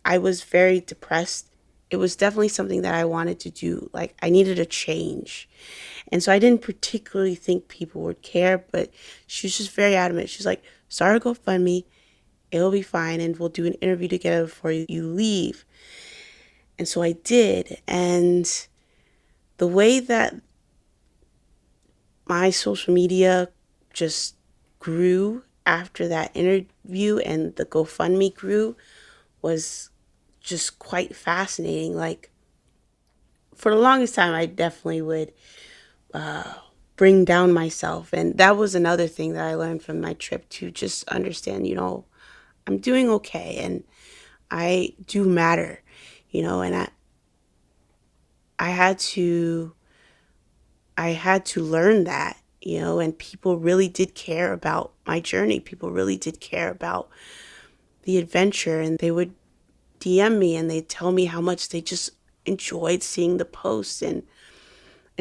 I was very depressed. It was definitely something that I wanted to do. Like I needed a change. And so I didn't particularly think people would care, but she was just very adamant. She's like, start a GoFundMe, it'll be fine, and we'll do an interview together before you leave. And so I did. And the way that my social media just grew after that interview and the GoFundMe grew was just quite fascinating. Like, for the longest time, I definitely would bring down myself. And that was another thing that I learned from my trip, to just understand, I'm doing okay and I do matter, and I had to I had to learn that, and people really did care about my journey. People really did care about the adventure, and they would DM me and they'd tell me how much they just enjoyed seeing the posts. And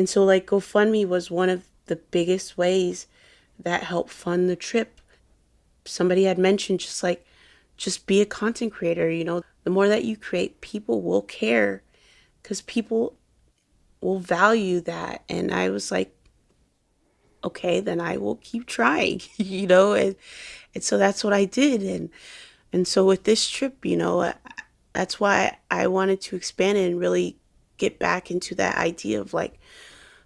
so like GoFundMe was one of the biggest ways that helped fund the trip. Somebody had mentioned just be a content creator, the more that you create, people will care because people will value that. And I was like, okay, then I will keep trying, and so that's what I did. And so with this trip, that's why I wanted to expand it and really get back into that idea of like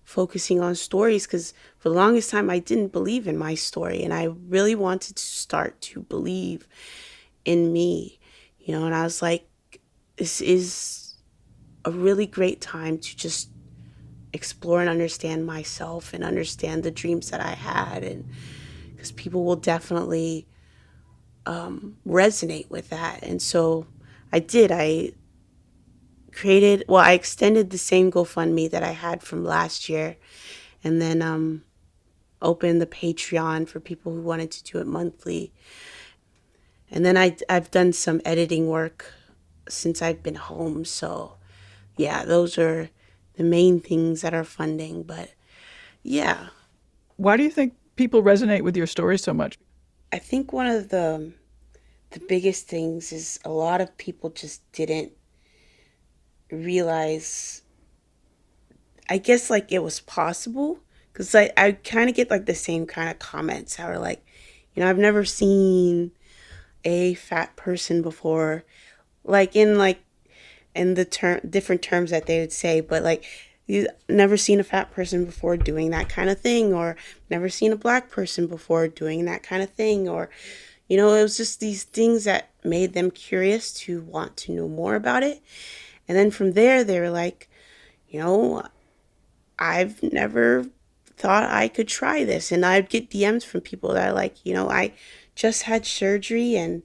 focusing on stories, because for the longest time I didn't believe in my story, and I really wanted to start to believe in me, and I was like, this is a really great time to just explore and understand myself and understand the dreams that I had. And because people will definitely resonate with that. And so I did. I extended the same GoFundMe that I had from last year, and then opened the Patreon for people who wanted to do it monthly. And then I've done some editing work since I've been home. So, yeah, those are the main things that are funding. But yeah, Why do you think people resonate with your story so much? I think one of the biggest things is a lot of people just didn't realize, I guess, like it was possible. Because I kind of get like the same kind of comments how are like, I've never seen a fat person before, like in the different terms that they would say, but like, you never seen a fat person before doing that kind of thing, or never seen a black person before doing that kind of thing, or it was just these things that made them curious to want to know more about it. And then from there they were like, you know I've never thought I could try this. And I'd get DMs from people that are like, I just had surgery, and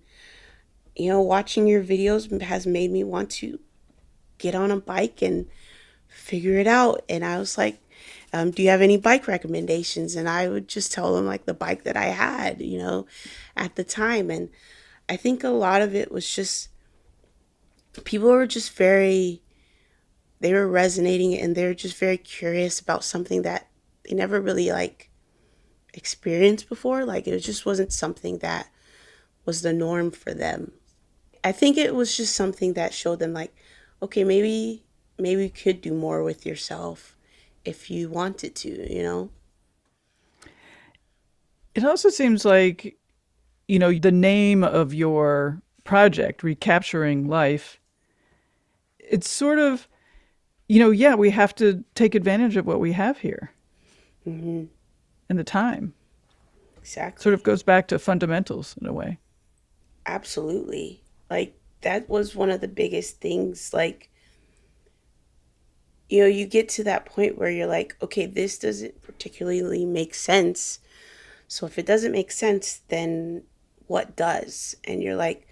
watching your videos has made me want to get on a bike and figure it out. And I was like, do you have any bike recommendations? And I would just tell them like the bike that I had, at the time. And I think a lot of it was just people were just they were resonating, and they were just very curious about something that they never really like experienced before. Like it just wasn't something that was the norm for them. I think it was just something that showed them like, okay, maybe you could do more with yourself if you wanted to. It also seems like, the name of your project, Recapturing Life, it's sort of, yeah, we have to take advantage of what we have here Hmm. and the time. Sort of Exactly. goes back to fundamentals in a way. Absolutely. Like that was one of the biggest things. Like, you get to that point where you're like, okay, this doesn't particularly make sense. So if it doesn't make sense, then what does? And you're like,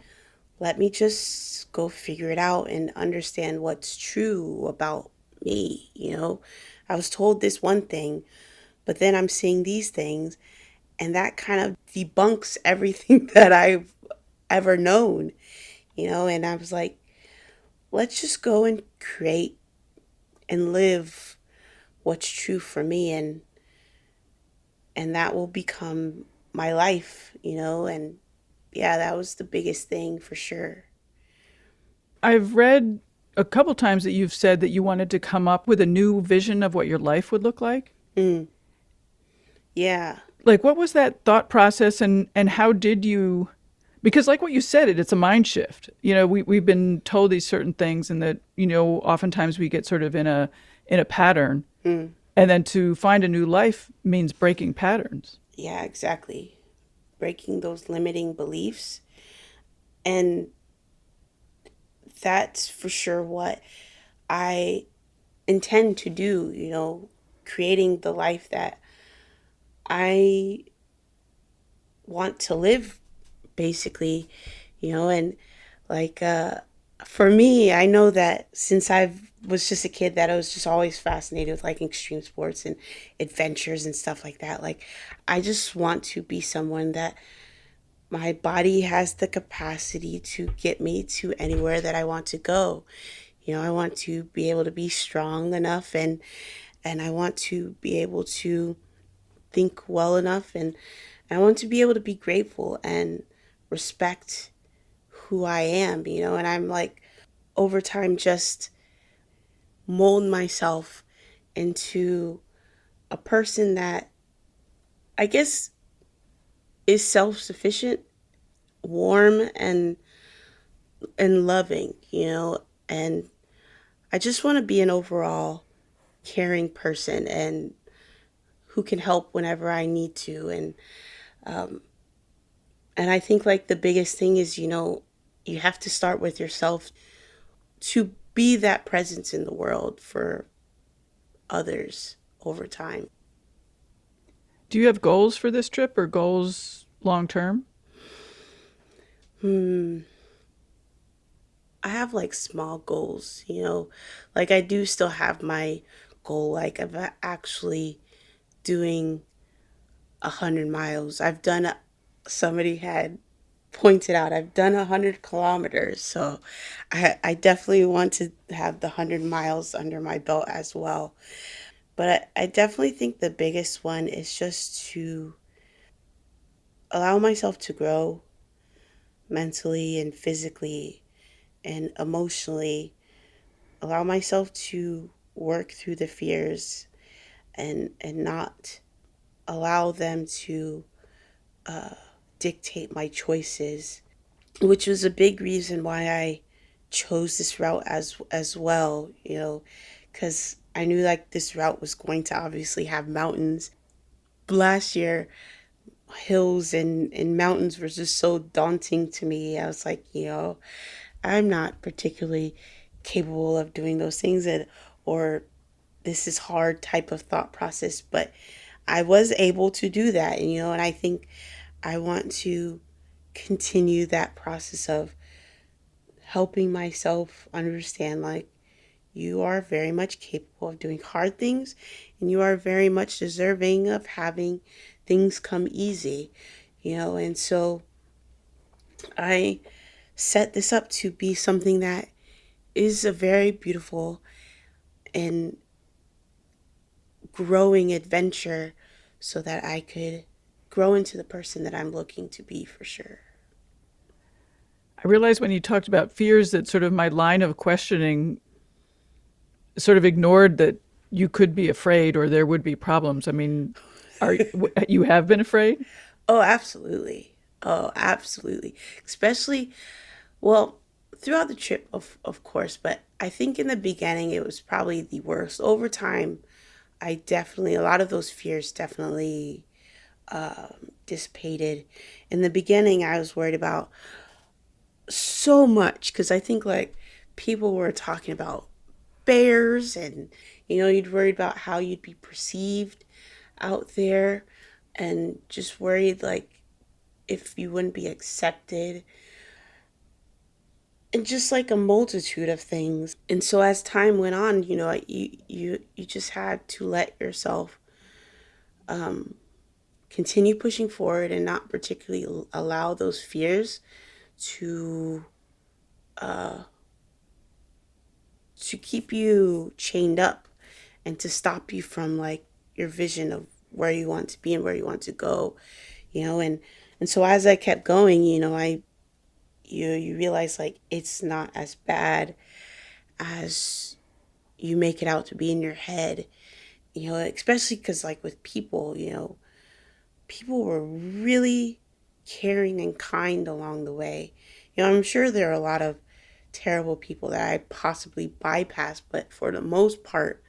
let me just go figure it out and understand what's true about me. I was told this one thing, but then I'm seeing these things, and that kind of debunks everything that I've ever known. And I was like, let's just go and create and live what's true for me, and that will become my life. And yeah, that was the biggest thing for sure. I've read a couple times that you've said that you wanted to come up with a new vision of what your life would look like. Mm, yeah. Like, what was that thought process, and how did you, because like what you said, it's a mind shift. We've been told these certain things, and that, oftentimes we get sort of in a pattern, Mm, and then to find a new life means breaking patterns. yeah, exactly. Breaking those limiting beliefs. And that's for sure what I intend to do, creating the life that I want to live, basically, and like, for me, I know that since I was just a kid, that I was just always fascinated with like extreme sports and adventures and stuff like that. Like, I just want to be someone that my body has the capacity to get me to anywhere that I want to go. I want to be able to be strong enough, and I want to be able to think well enough, and I want to be able to be grateful and respect who I am. And I'm like, over time, just mold myself into a person that I guess is self-sufficient, warm, and loving. And I just want to be an overall caring person, and who can help whenever I need to. And I think like the biggest thing is, you have to start with yourself to be that presence in the world for others over time. Do you have goals for this trip, or goals long term? Hmm. I have like small goals, you know, like I do still have my goal. Like I'm actually doing 100 miles. Somebody had pointed out, I've done 100 kilometers. So I definitely want to have the 100 miles under my belt as well. But I definitely think the biggest one is just to allow myself to grow mentally and physically and emotionally, allow myself to work through the fears and not allow them to uh, dictate my choices, which was a big reason why I chose this route as well, you know, because I knew like this route was going to obviously have mountains. Last year, hills and mountains were just so daunting to me. I was like, you know, I'm not particularly capable of doing those things, or this is hard type of thought process, but I was able to do that, and you know, and I think I want to continue that process of helping myself understand like you are very much capable of doing hard things and you are very much deserving of having things come easy, you know, and so I set this up to be something that is a very beautiful and growing adventure so that I could grow into the person that I'm looking to be for sure. I realized when you talked about fears that sort of my line of questioning sort of ignored that you could be afraid or there would be problems. I mean, are you have been afraid? Oh, absolutely. Oh, absolutely. Especially, well, throughout the trip, of course, but I think in the beginning it was probably the worst. Over time, a lot of those fears definitely dissipated. In the beginning, I was worried about so much because I think like people were talking about bears and, you know, you'd worried about how you'd be perceived out there and just worried like if you wouldn't be accepted and just like a multitude of things. And so as time went on, you know, you just had to let yourself continue pushing forward and not particularly allow those fears to keep you chained up and to stop you from like your vision of where you want to be and where you want to go, you know. And so as I kept going, you know, you realize like it's not as bad as you make it out to be in your head, you know, especially because like with people, you know, people were really caring and kind along the way. You know, I'm sure there are a lot of terrible people that I possibly bypassed, but for the most part,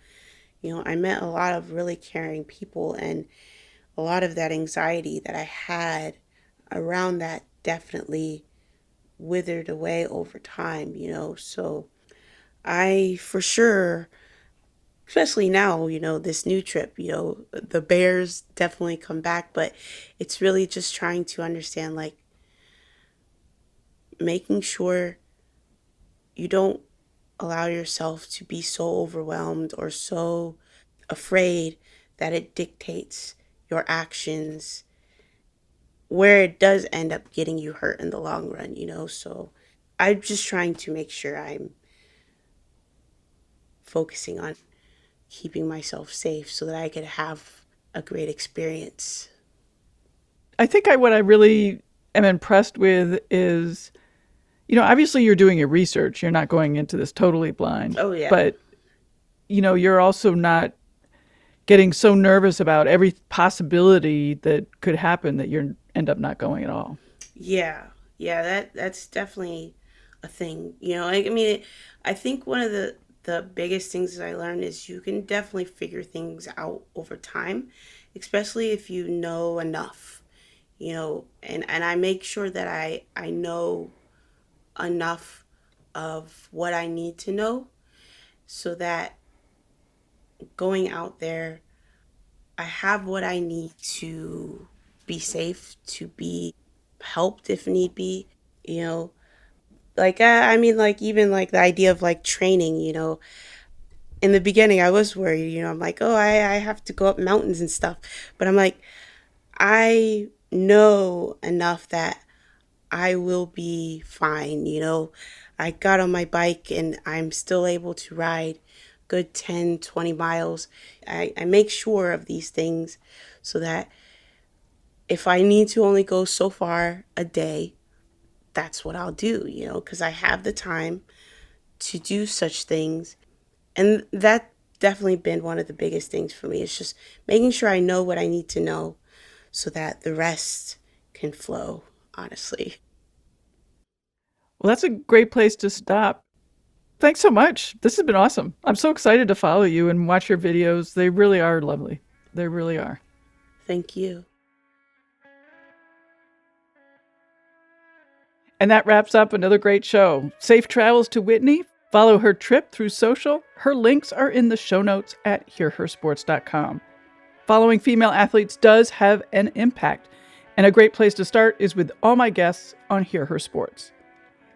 you know, I met a lot of really caring people, and a lot of that anxiety that I had around that definitely withered away over time, you know. So I for sure, especially now, you know, this new trip, you know, the bears definitely come back, but it's really just trying to understand like making sure you don't allow yourself to be so overwhelmed or so afraid that it dictates your actions where it does end up getting you hurt in the long run, you know? So I'm just trying to make sure I'm focusing on keeping myself safe so that I could have a great experience. I think what I really am impressed with is, you know, obviously you're doing your research. You're not going into this totally blind, Oh, yeah. but you know, you're also not getting so nervous about every possibility that could happen that you end up not going at all. Yeah. Yeah, that's definitely a thing. You know, I mean, I think one of the biggest things that I learned is you can definitely figure things out over time, especially if you know enough, you know, and I make sure that I know enough of what I need to know so that going out there, I have what I need to be safe, to be helped if need be, you know. Like, I mean, like, even like the idea of like training, in the beginning, I was worried, I'm like, oh, I have to go up mountains and stuff. But I'm like, I know enough that I will be fine. I got on my bike and I'm still able to ride good 10, 20 miles. I make sure of these things so that if I need to only go so far a day, that's what I'll do, because I have the time to do such things. And that definitely been one of the biggest things for me. It's just making sure I know what I need to know so that the rest can flow, honestly. Well, that's a great place to stop. Thanks so much. This has been awesome. I'm so excited to follow you and watch your videos. They really are lovely. They really are. Thank you. And that wraps up another great show. Safe travels to Whitney. Follow her trip through social. Her links are in the show notes at hearhersports.com. Following female athletes does have an impact, and a great place to start is with all my guests on Hear Her Sports.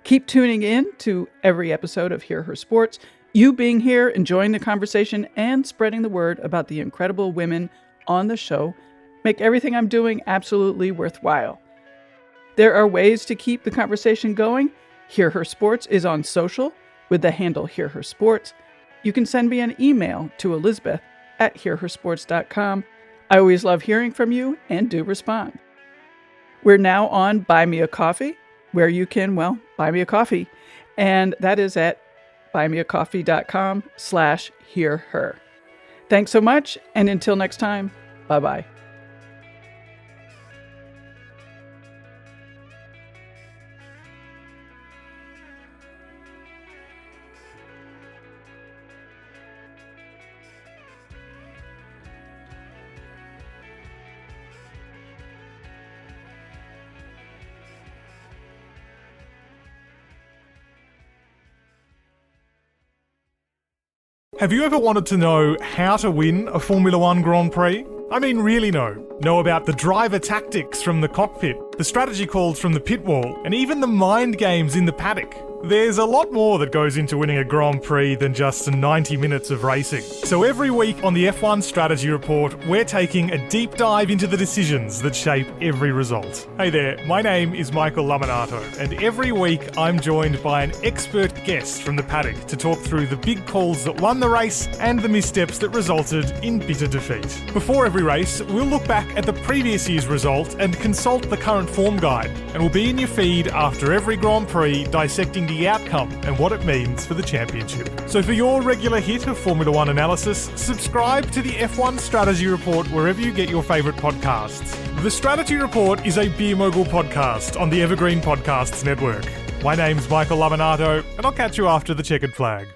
Keep tuning in to every episode of Hear Her Sports, you being here, enjoying the conversation, and spreading the word about the incredible women on the show make everything I'm doing absolutely worthwhile. There are ways to keep the conversation going. Hear Her Sports is on social with the handle Hear Her Sports. You can send me an email to elizabeth@hearhersports.com. I always love hearing from you and do respond. We're now on Buy Me a Coffee, where you can, buy me a coffee. And that is at buymeacoffee.com/hearher. Thanks so much. And until next time, bye-bye. Have you ever wanted to know how to win a Formula One Grand Prix? I mean, really know. Know about the driver tactics from the cockpit, the strategy calls from the pit wall, and even the mind games in the paddock. There's a lot more that goes into winning a Grand Prix than just 90 minutes of racing. So every week on the F1 Strategy Report, we're taking a deep dive into the decisions that shape every result. Hey there, my name is Michael Laminato, and every week I'm joined by an expert guest from the paddock to talk through the big calls that won the race and the missteps that resulted in bitter defeat. Before every race, we'll look back at the previous year's result and consult the current form guide, and we'll be in your feed after every Grand Prix dissecting the outcome and what it means for the championship. So for your regular hit of Formula One analysis, subscribe to the F1 Strategy Report wherever you get your favourite podcasts. The Strategy Report is a Beer Mogul podcast on the Evergreen Podcasts network. My name's Michael Laminato, and I'll catch you after the checkered flag.